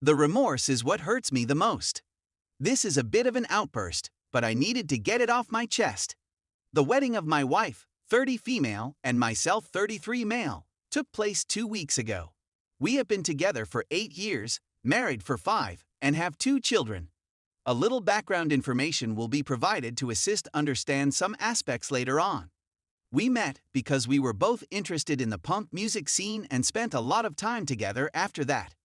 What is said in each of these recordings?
The remorse is what hurts me the most. This is a bit of an outburst, but I needed to get it off my chest. The wedding of my wife, 30 female, and myself 33 male, took place 2 weeks ago. We have been together for 8 years, married for 5, and have 2 children. A little background information will be provided to assist understand some aspects later on. We met because we were both interested in the punk music scene and spent a lot of time together after that.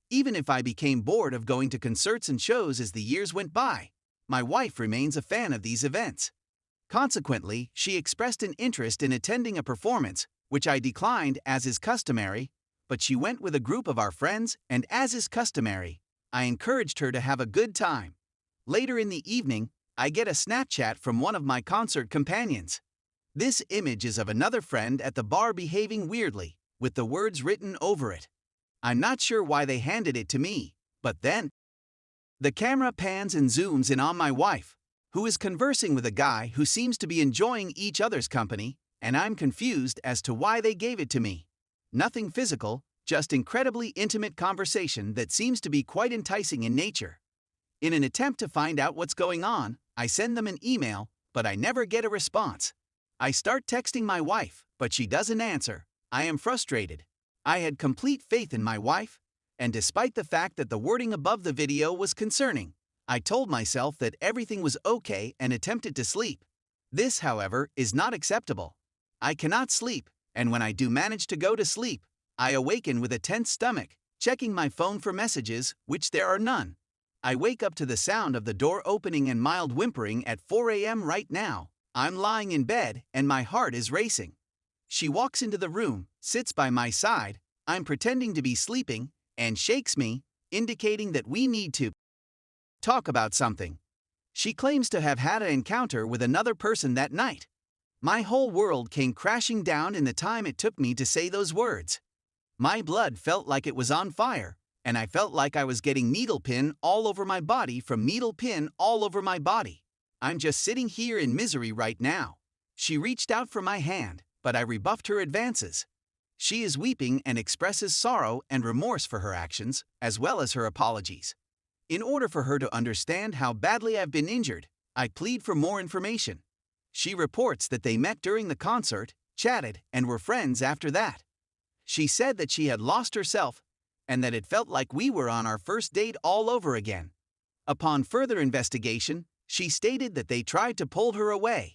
Even if I became bored of going to concerts and shows as the years went by, my wife remains a fan of these events. Consequently, she expressed an interest in attending a performance, which I declined as is customary, but she went with a group of our friends, and as is customary, I encouraged her to have a good time. Later in the evening, I get a Snapchat from one of my concert companions. This image is of another friend at the bar behaving weirdly, with the words written over it. I'm not sure why they handed it to me, but then the camera pans and zooms in on my wife, who is conversing with a guy who seems to be enjoying each other's company, and I'm confused as to why they gave it to me. Nothing physical, just incredibly intimate conversation that seems to be quite enticing in nature. In an attempt to find out what's going on, I send them an email, but I never get a response. I start texting my wife, but she doesn't answer. I am frustrated. I had complete faith in my wife, and despite the fact that the wording above the video was concerning, I told myself that everything was okay and attempted to sleep. This, however, is not acceptable. I cannot sleep, and when I do manage to go to sleep, I awaken with a tense stomach, checking my phone for messages, which there are none. I wake up to the sound of the door opening and mild whimpering at 4 a.m. right now. I'm lying in bed, and my heart is racing. She walks into the room, sits by my side, I'm pretending to be sleeping, and shakes me, indicating that we need to talk about something. She claims to have had an encounter with another person that night. My whole world came crashing down in the time it took me to say those words. My blood felt like it was on fire, and I felt like I was getting needle pin all over my body from needle pin all over my body. I'm just sitting here in misery right now. She reached out for my hand, but I rebuffed her advances. She is weeping and expresses sorrow and remorse for her actions, as well as her apologies. In order for her to understand how badly I've been injured, I plead for more information. She reports that they met during the concert, chatted, and were friends after that. She said that she had lost herself, and that it felt like we were on our first date all over again. Upon further investigation, she stated that they tried to pull her away,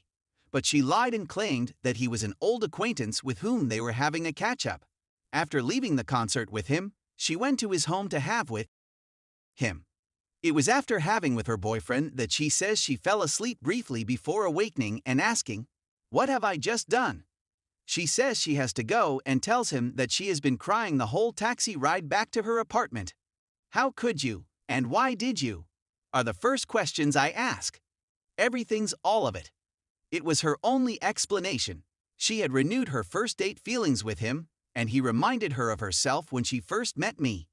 but she lied and claimed that he was an old acquaintance with whom they were having a catch-up. After leaving the concert with him, she went to his home to have with him. It was after having with her boyfriend that she says she fell asleep briefly before awakening and asking, "What have I just done?" She says she has to go and tells him that she has been crying the whole taxi ride back to her apartment. How could you, and why did you? Are the first questions I ask. Everything's all of it. It was her only explanation. She had renewed her first date feelings with him, and he reminded her of herself when she first met me.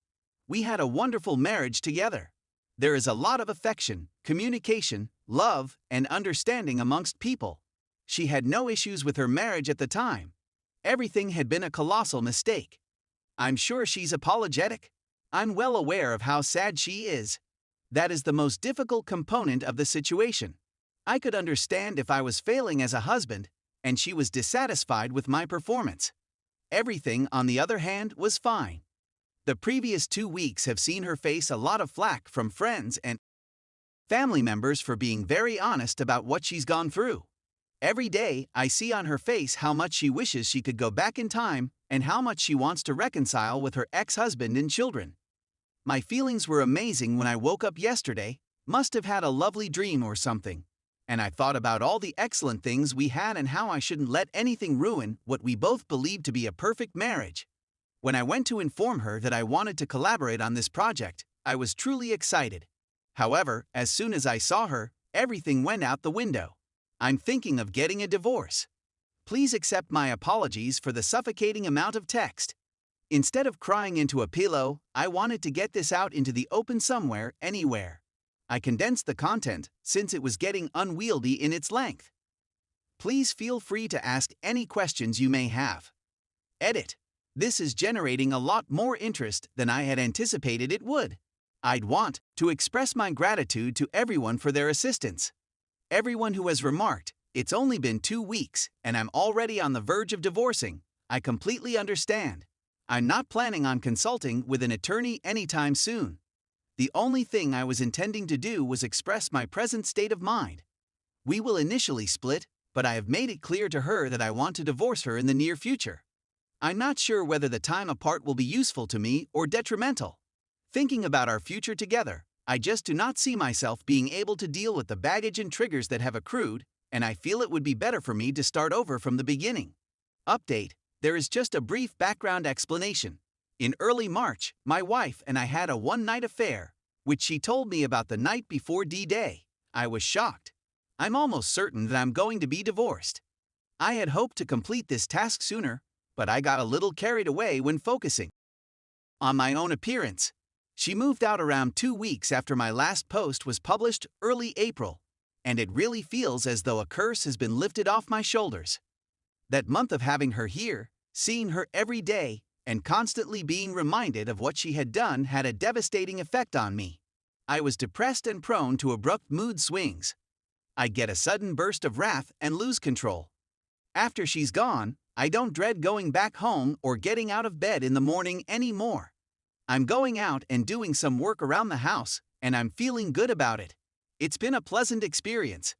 We had a wonderful marriage together. There is a lot of affection, communication, love, and understanding amongst people. She had no issues with her marriage at the time. Everything had been a colossal mistake. I'm sure she's apologetic. I'm well aware of how sad she is. That is the most difficult component of the situation. I could understand if I was failing as a husband, and she was dissatisfied with my performance. Everything, on the other hand, was fine. The previous 2 weeks have seen her face a lot of flack from friends and family members for being very honest about what she's gone through. Every day, I see on her face how much she wishes she could go back in time and how much she wants to reconcile with her ex-husband and children. My feelings were amazing when I woke up yesterday, must have had a lovely dream or something. And I thought about all the excellent things we had and how I shouldn't let anything ruin what we both believed to be a perfect marriage. When I went to inform her that I wanted to collaborate on this project, I was truly excited. However, as soon as I saw her, everything went out the window. I'm thinking of getting a divorce. Please accept my apologies for the suffocating amount of text. Instead of crying into a pillow, I wanted to get this out into the open somewhere, anywhere. I condensed the content since it was getting unwieldy in its length. Please feel free to ask any questions you may have. Edit. This is generating a lot more interest than I had anticipated it would. I'd want to express my gratitude to everyone for their assistance. Everyone who has remarked, "It's only been 2 weeks and I'm already on the verge of divorcing," I completely understand. I'm not planning on consulting with an attorney anytime soon. The only thing I was intending to do was express my present state of mind. We will initially split, but I have made it clear to her that I want to divorce her in the near future. I'm not sure whether the time apart will be useful to me or detrimental. Thinking about our future together, I just do not see myself being able to deal with the baggage and triggers that have accrued, and I feel it would be better for me to start over from the beginning. Update: there is just a brief background explanation. In early March, my wife and I had a one-night affair, which she told me about the night before D-Day. I was shocked. I'm almost certain that I'm going to be divorced. I had hoped to complete this task sooner, but I got a little carried away when focusing on my own appearance. She moved out around 2 weeks after my last post was published early April, and it really feels as though a curse has been lifted off my shoulders. That month of having her here, seeing her every day, and constantly being reminded of what she had done had a devastating effect on me. I was depressed and prone to abrupt mood swings. I'd get a sudden burst of wrath and lose control. After she's gone, I don't dread going back home or getting out of bed in the morning anymore. I'm going out and doing some work around the house, and I'm feeling good about it. It's been a pleasant experience.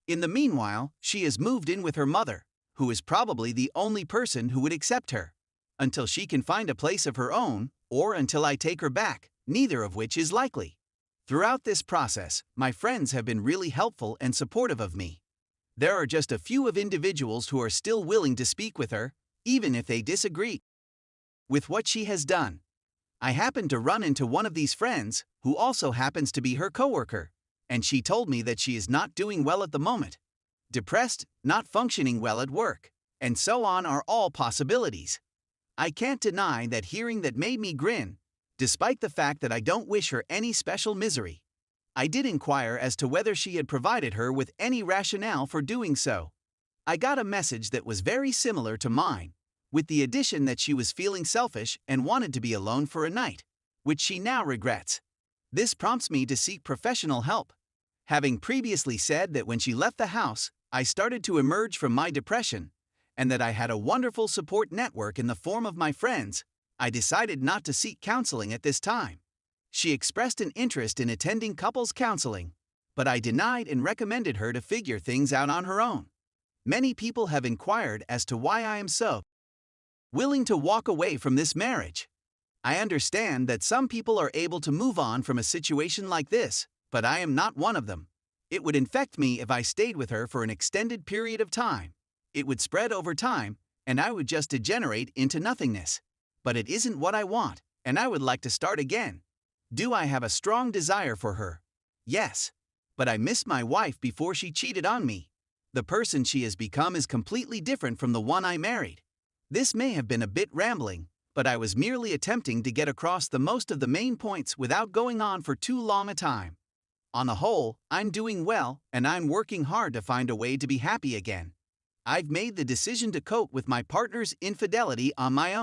In the meanwhile, she has moved in with her mother, who is probably the only person who would accept her, until she can find a place of her own, or until I take her back, neither of which is likely. Throughout this process, my friends have been really helpful and supportive of me. There are just a few of individuals who are still willing to speak with her, even if they disagree with what she has done. I happened to run into one of these friends, who also happens to be her coworker, and she told me that she is not doing well at the moment. Depressed, not functioning well at work, and so on are all possibilities. I can't deny that hearing that made me grin, despite the fact that I don't wish her any special misery. I did inquire as to whether she had provided her with any rationale for doing so. I got a message that was very similar to mine, with the addition that she was feeling selfish and wanted to be alone for a night, which she now regrets. This prompts me to seek professional help. Having previously said that when she left the house, I started to emerge from my depression, and that I had a wonderful support network in the form of my friends, I decided not to seek counseling at this time. She expressed an interest in attending couples counseling, but I denied and recommended her to figure things out on her own. Many people have inquired as to why I am so willing to walk away from this marriage. I understand that some people are able to move on from a situation like this, but I am not one of them. It would infect me if I stayed with her for an extended period of time. It would spread over time, and I would just degenerate into nothingness. But it isn't what I want, and I would like to start again. Do I have a strong desire for her? Yes. But I missed my wife before she cheated on me. The person she has become is completely different from the one I married. This may have been a bit rambling, but I was merely attempting to get across the most of the main points without going on for too long a time. On the whole, I'm doing well, and I'm working hard to find a way to be happy again. I've made the decision to cope with my partner's infidelity on my own.